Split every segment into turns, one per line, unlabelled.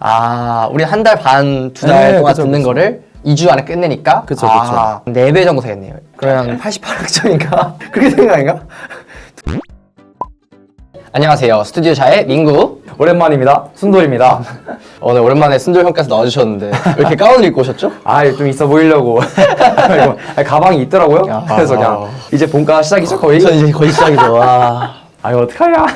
아, 우리 한 달 반, 두 달
네,
동안
그쵸,
듣는
그쵸.
거를 2주 안에 끝내니까?
그쵸,
아, 4배 정도 되겠네요. 그러면 88학점인가? 그렇게 생각인가? 안녕하세요. 스튜디오 자의 민구.
오랜만입니다. 순돌입니다.
오늘 오랜만에 순돌 형께서 나와주셨는데 왜 이렇게 가운을 입고 오셨죠?
아, 좀 있어 보이려고. 이거, 가방이 있더라고요.
야.
그래서 그냥 이제 본가 시작이죠, 거의?
전 이제 거의 시작이죠. 와.
아유, 어떡하냐.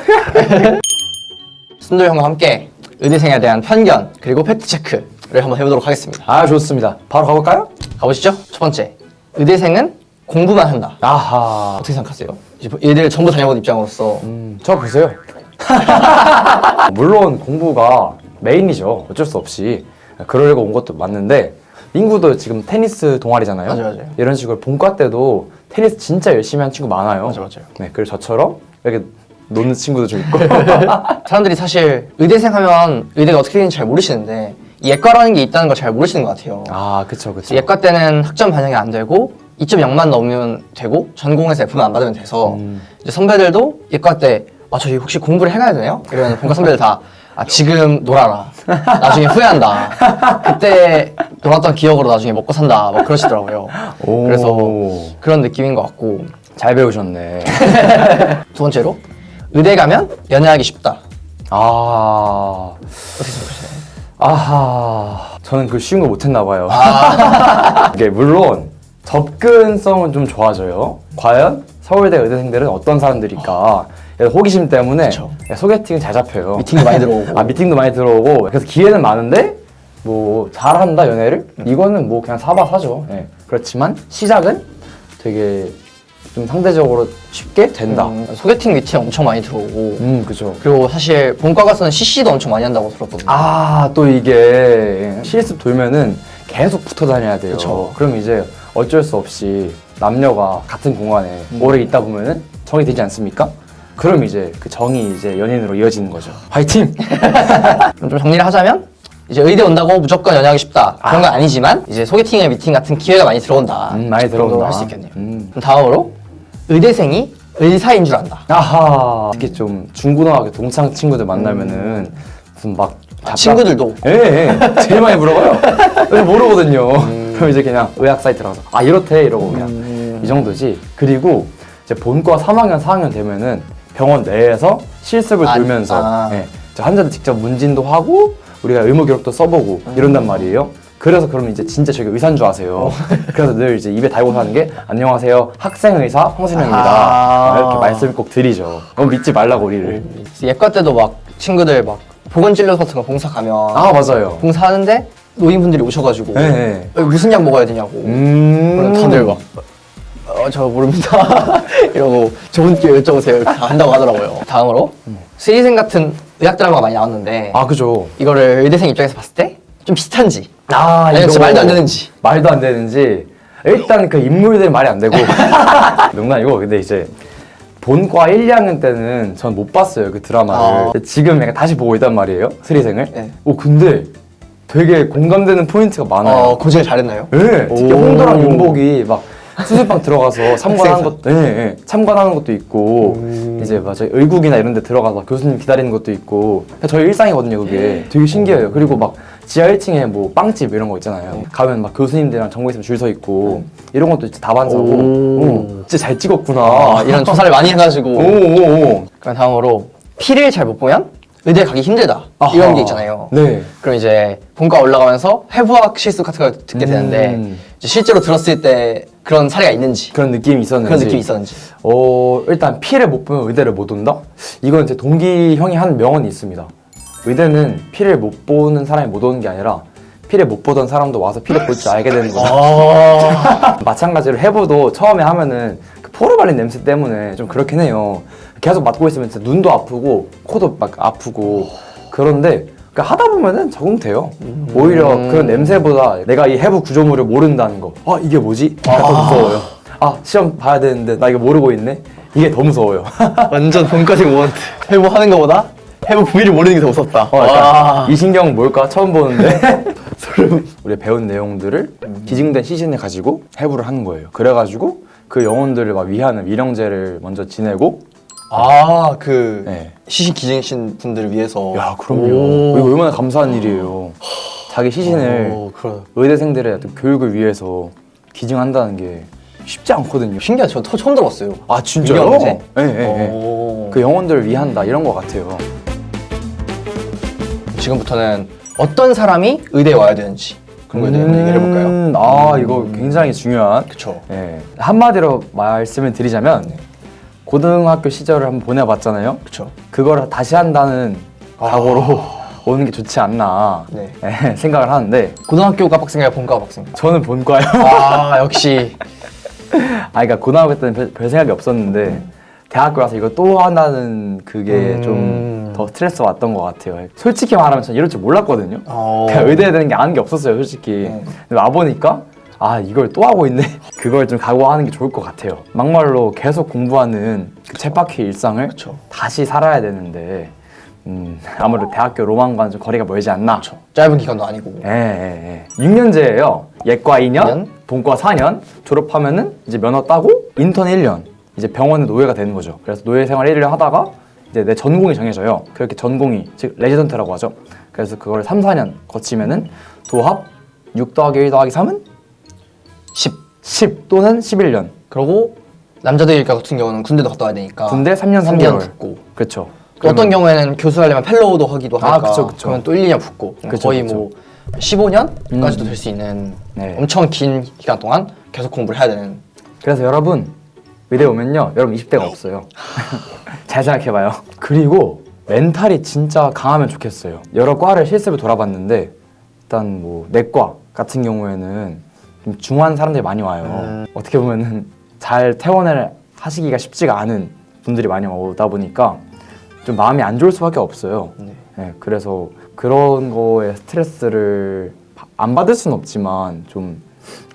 순돌 형과 함께 의대생에 대한 편견 그리고 팩트체크를 한번 해보도록 하겠습니다.
아, 좋습니다. 바로 가볼까요?
가보시죠. 첫 번째, 의대생은 공부만 한다.
아하.
어떻게 생각하세요? 이제 얘들 전부 다녀본 입장으로서
저 보세요. 물론 공부가 메인이죠. 어쩔 수 없이. 그러려고 온 것도 맞는데, 민구도 지금 테니스 동아리잖아요.
맞아요.
이런 식으로 본과 때도 테니스 진짜 열심히 한 친구 많아요.
맞아요.
네, 그래서 저처럼 이렇게 노는 친구도 좀 있고.
사람들이 사실 의대생 하면 의대가 어떻게 되는지 잘 모르시는데 이 예과라는 게 있다는 걸 잘 모르시는 것 같아요.
아, 그쵸.
예과 때는 학점 반영이 안 되고 2.0만 넘으면 되고 전공에서 F만 안 받으면 돼서 이제 선배들도 예과 때 아, 저희 혹시 공부를 해가야 되나요? 이러면 본과 선배들 다 아, 지금 놀아라. 나중에 후회한다. 그때 놀았던 기억으로 나중에 먹고 산다. 막 그러시더라고요.
오.
그래서 그런 느낌인 것 같고
잘 배우셨네.
두 번째로 의대 가면 연애하기 쉽다.
아.
어떻게 생각하세요?
아하. 저는 그 쉬운 거 못했나 봐요.
아.
이게 물론 접근성은 좀 좋아져요. 과연 서울대 의대생들은 어떤 사람들일까? 호기심 때문에
그쵸.
소개팅은 잘 잡혀요.
미팅도 많이 들어오고.
아, 미팅도 많이 들어오고. 그래서 기회는 많은데 뭐 잘한다 연애를? 이거는 뭐 그냥 사바사죠. 예. 그렇지만 시작은 되게 좀 상대적으로 쉽게 된다.
소개팅 미팅 엄청 많이 들어오고
그죠.
그리고 사실 본과 가서는 CC도 엄청 많이 한다고 들었거든요.
아, 또 이게 실습 돌면은 계속 붙어 다녀야 돼요.
그쵸.
그럼 이제 어쩔 수 없이 남녀가 같은 공간에 오래 있다 보면은 정이 되지 않습니까? 그럼 이제 그 정이 이제 연인으로 이어지는 거죠. 화이팅!
그럼 좀 정리를 하자면 이제 의대 온다고 무조건 연애하기 쉽다 그런 건 아니지만 이제 소개팅이나 미팅 같은 기회가 많이 들어온다.
많이 들어온다.
할 수 있겠네요. 그럼 다음으로 의대생이 의사인 줄 안다.
아하. 특히 좀 중고등학교 동창 친구들 만나면은 무슨 막
친구들도
예, 예. 제일 많이 물어봐요. 왜 모르거든요. 그럼 이제 그냥 의학 사이트 들어가서 아, 이렇대 이러고 그냥 이 정도지. 그리고 이제 본과 3학년, 4학년 되면은 병원 내에서 실습을 돌면서 예, 환자들 직접 문진도 하고 우리가 의무 기록도 써보고 이런단 말이에요. 그래서 그럼 이제 진짜 저기 의사인 줄 아세요. 그래서 늘 이제 입에 달고 사는 게 안녕하세요 학생 의사 황순영입니다. 이렇게 말씀을 꼭 드리죠. 너무 믿지 말라고 우리를.
예과 때도 막 친구들 막 보건진료 같은 거 봉사 가면
아, 맞아요.
봉사하는데 노인분들이 오셔가지고
네.
무슨 약 먹어야 되냐고 그럼 다들 막 저 모릅니다 이러고 저분께 여쭤보세요 이렇게 다 한다고 하더라고요. 다음으로 스리생 같은 의학 드라마가 많이 나왔는데
아, 그죠.
이거를 의대생 입장에서 봤을 때 좀 비슷한지
아,
아니면 진짜 말도 안 되는지.
말도 안 되는지. 일단 그 인물들이 말이 안 되고. 농담이고. 근데 이제 본과 1, 2학년 때는 전 못 봤어요, 그 드라마를. 지금 약간 다시 보고 있단 말이에요, 스리생을.
네.
근데 되게 공감되는 포인트가 많아요.
고생을 잘했나요?
네, 특히
오.
홍도랑 윤복이 막 수술방 들어가서 참관하는 것도, 참관하는 것도 있고, 이제 맞아 의국이나 이런 데 들어가서 막 교수님 기다리는 것도 있고, 저희 일상이거든요, 그게. 되게 신기해요. 그리고 막 지하 1층에 뭐 빵집 이런 거 있잖아요. 가면 막 교수님들이랑 정보 있으면 줄 서 있고, 이런 것도 진짜 다반사고, 진짜 잘 찍었구나.
이런 조사를 많이 해가지고.
오.
그럼 다음으로 피를 잘 못 보면 의대 가기 힘들다
아하.
이런 게 있잖아요.
네.
그럼 이제 본과 올라가면서 해부학 실습 같은 걸 듣게 되는데 이제 실제로 들었을 때 그런 사례가 있는지
그런 느낌이 있었는지.
그런 느낌이 있었는지.
일단 피를 못 보면 의대를 못 온다? 이건 제 동기 형이 한 명언이 있습니다. 의대는 피를 못 보는 사람이 못 오는 게 아니라 피를 못 보던 사람도 와서 피를 볼 줄 알게 되는 거죠. 마찬가지로 해부도 처음에 하면은 그 포르말린 냄새 때문에 좀 그렇긴 해요. 계속 맡고 있으면 진짜 눈도 아프고 코도 막 아프고 그런데 하다 보면은 적응돼요. 오히려 그런 냄새보다 내가 이 해부 구조물을 모른다는 거. 이게 뭐지? 더 무서워요. 시험 봐야 되는데 나 이거 모르고 있네? 이게 더 무서워요.
완전 본과생 모먼트. 해부 하는 거보다 해부 부위를 모르는 게 더 무섭다.
약간 이 신경 뭘까? 처음 보는데 우리 배운 내용들을 기증된 시즌을 가지고 해부를 하는 거예요. 그래가지고 그 영혼들을 막 위하는 위령제를 먼저 지내고
그
네.
시신 기증신 분들을 위해서.
야, 그럼요.
오.
이거 얼마나 감사한 일이에요. 자기 시신을 의대생들의 어떤 교육을 위해서 기증한다는 게 쉽지 않거든요.
신기하죠. 저 처음 들어봤어요.
아, 진짜요?
이게 언제?
네, 네, 네. 그 영혼들을 위한다 이런 것 같아요.
지금부터는 어떤 사람이 의대에 와야 되는지 그런 거에 대해 한번 얘기를 해볼까요?
아, 이거 굉장히 중요한.
그쵸.
네. 한마디로 말씀을 드리자면 고등학교 시절을 한번 보내봤잖아요.
그쵸.
그걸 다시 한다는 각오로 오는 게 좋지 않나
네.
생각을 하는데
고등학교가 빡센가요? 본과가 빡센가요?
저는 본과요.
아, 역시.
그러니까 고등학교 때는 별 생각이 없었는데 대학교 와서 이거 또 한다는 그게 좀 더 스트레스 왔던 것 같아요. 솔직히 말하면 전 이럴 줄 몰랐거든요. 그냥 의대에 되는 게 아는 게 없었어요, 솔직히. 근데 와보니까 이걸 또 하고 있네. 그걸 좀 각오하는 게 좋을 것 같아요. 막말로 계속 공부하는 그 쳇바퀴 일상을
그쵸.
다시 살아야 되는데 아무래도 대학교 로망과는 좀 거리가 멀지 않나.
그쵸. 짧은 기간도 아니고.
예. 6년제예요. 예과 2년,
2년?
본과 4년, 졸업하면은 이제 면허 따고 인턴 1년, 이제 병원의 노예가 되는 거죠. 그래서 노예 생활 1년 하다가 이제 내 전공이 정해져요. 그렇게 전공이, 즉 레지던트라고 하죠. 그래서 그걸 3, 4년 거치면은 도합 6 더하기 1 더하기 3은 10 또는 11년.
그리고 남자들 같은 경우는 군대도 갔다 와야 되니까
군대 3년
3년
3개월.
붙고.
그렇죠.
또 어떤 경우에는 교수 하려면 펠로우도 하기도 하니까
그쵸.
그러면 또 1, 2년 붙고
그쵸,
거의
그쵸.
뭐 15년까지도 될 수 있는
네.
엄청 긴 기간 동안 계속 공부를 해야 되는.
그래서 여러분 의대 오면요, 여러분 20대가 없어요. 잘 생각해봐요. 그리고 멘탈이 진짜 강하면 좋겠어요. 여러 과를 실습을 돌아봤는데 일단 뭐 내과 같은 경우에는 좀 중한 사람들이 많이 와요. 어떻게 보면은 잘 퇴원을 하시기가 쉽지가 않은 분들이 많이 오다 보니까 좀 마음이 안 좋을 수밖에 없어요. 네, 그래서 그런 거에 스트레스를 안 받을 수는 없지만 좀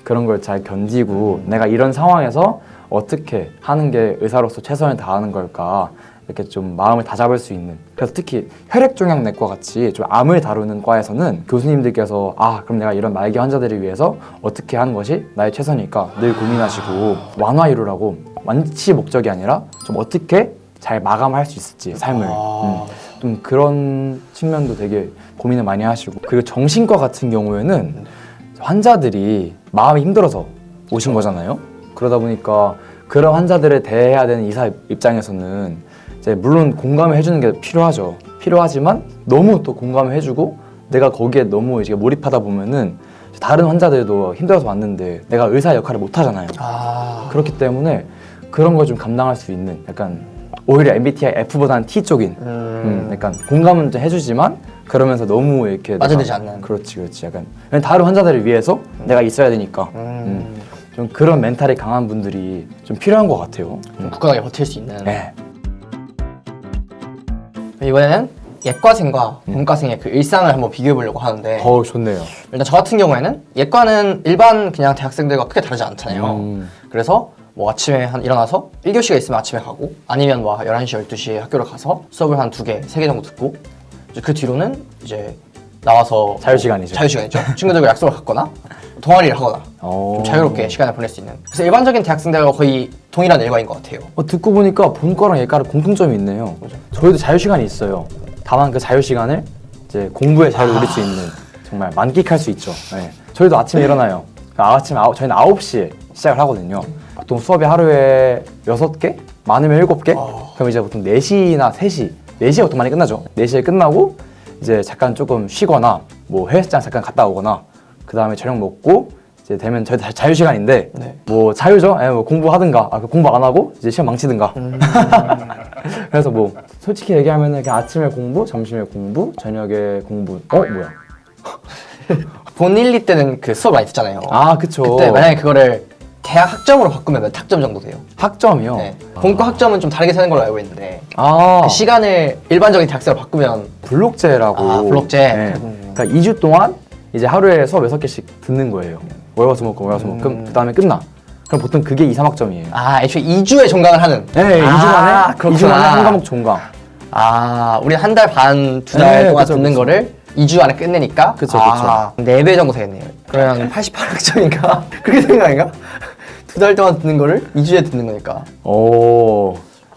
그런 걸 잘 견디고 내가 이런 상황에서 어떻게 하는 게 의사로서 최선을 다하는 걸까 이렇게 좀 마음을 다잡을 수 있는. 그래서 특히 혈액종양내과 같이 좀 암을 다루는 과에서는 교수님들께서 그럼 내가 이런 말기 환자들을 위해서 어떻게 하는 것이 나의 최선일까 늘 고민하시고 완화이루라고 완치 목적이 아니라 좀 어떻게 잘 마감할 수 있을지 삶을 좀 그런 측면도 되게 고민을 많이 하시고. 그리고 정신과 같은 경우에는 환자들이 마음이 힘들어서 오신 거잖아요. 그러다 보니까 그런 환자들을 대해야 되는 의사 입장에서는 이제 물론 공감을 해주는 게 필요하죠. 필요하지만 너무 또 공감을 해주고 내가 거기에 너무 이제 몰입하다 보면은 다른 환자들도 힘들어서 왔는데 내가 의사 역할을 못 하잖아요. 그렇기 때문에 그런 걸 좀 감당할 수 있는 약간 오히려 MBTI F보다는 T 쪽인 약간 공감은 좀 해주지만 그러면서 너무 이렇게
빠져들지 않는.
그렇지 약간 다른 환자들을 위해서 내가 있어야 되니까 좀 그런 멘탈이 강한 분들이 좀 필요한 것 같아요.
좀 굳건하게 버틸 수 있는.
네.
이번에는 예과생과 본과생의 그 일상을 한번 비교해 보려고 하는데
좋네요.
일단 저 같은 경우에는 예과는 일반 그냥 대학생들과 크게 다르지 않잖아요. 그래서 뭐 아침에 일어나서 1교시가 있으면 아침에 가고 아니면 뭐 11시, 12시에 학교를 가서 수업을 한 2개, 3개 정도 듣고 이제 그 뒤로는 이제 나와서
자유시간이죠.
자유시간이죠. 친구들과 약속을 갖거나 동아리를 하거나 좀 자유롭게 시간을 보낼 수 있는. 그래서 일반적인 대학생들과 거의 동일한 일과인 것 같아요.
듣고 보니까 본과랑 예과랑 공통점이 있네요. 저희도 자유시간이 있어요. 다만 그 자유시간을 이제 공부에 잘 누릴 수 있는 정말 만끽할 수 있죠. 네. 저희도 아침에 일어나요. 저희는 9시에 시작을 하거든요. 보통 수업이 하루에 6개? 많으면 7개? 그럼 이제 보통 4시나 3시, 4시에 보통 많이 끝나죠. 4시에 끝나고 이제 잠깐 조금 쉬거나 뭐 헬스장 잠깐 갔다 오거나 그 다음에 저녁 먹고 이제 되면 저희 자유시간인데 뭐 자유죠. 뭐 공부하든가 공부 안 하고 이제 시험 망치든가. 그래서 뭐 솔직히 얘기하면은 그냥 아침에 공부, 점심에 공부, 저녁에 공부. 뭐야?
본 1, 2 때는 그 수업 많이 듣잖아요.
그쵸.
그때 만약에 그거를 대학 학점으로 바꾸면 몇 학점 정도 돼요?
학점이요?
네. 본과 학점은 좀 다르게 세는 걸로 알고 있는데 그 시간을 일반적인 대학생으로 바꾸면
블록제라고.
블록제.
네. 그러니까 2주 동안 이제 하루에 수업 6개씩 듣는 거예요. 월화수목금 그 다음에 끝나. 그럼 보통 그게 2, 3학점이에요.
애초에 2주에 종강을 하는.
네, 2주 만에
그렇구나.
2주 만에 한 과목 종강.
우리 한 달 반, 2달 동안
그쵸,
듣는
그쵸.
거를 2주 안에 끝내니까
그쵸.
4배 정도 되겠네요. 그러면 88학점인가? 그렇게 되는 거 아닌가? 2달 동안 듣는 거를 2주에 듣는 거니까.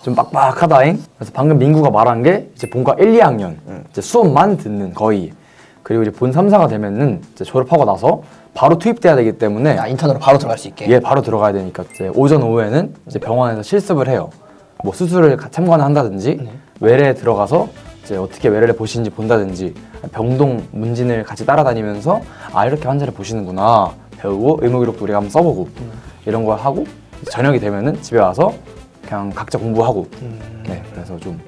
좀 빡빡하다잉. 그래서 방금 민구가 말한 게 이제 본과 1, 2학년 이제 수업만 듣는 거의. 그리고 이제 본 3, 4가 되면은 이제 졸업하고 나서 바로 투입돼야 되기 때문에
인턴으로 바로 들어갈 수 있게.
예, 바로 들어가야 되니까 이제 오전 오후에는 이제 병원에서 실습을 해요. 뭐 수술을 참관한다든지 외래에 들어가서 이제 어떻게 외래를 보시는지 본다든지 병동 문진을 같이 따라다니면서 아 이렇게 환자를 보시는구나 배우고 의무기록도 우리가 한번 써보고 이런 걸 하고 저녁이 되면은 집에 와서 그냥 각자 공부하고 네, 그래서 좀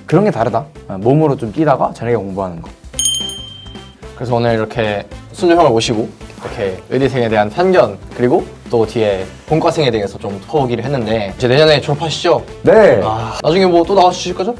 그런 게 다르다. 몸으로 좀 뛰다가 저녁에 공부하는 거.
그래서 오늘 이렇게 순우 형을 모시고 이렇게 의대생에 대한 편견 그리고 또 뒤에 본과생에 대해서 좀 퍼오기를 했는데 이제 내년에 졸업하시죠?
네.
나중에 뭐 또 나와주실 거죠?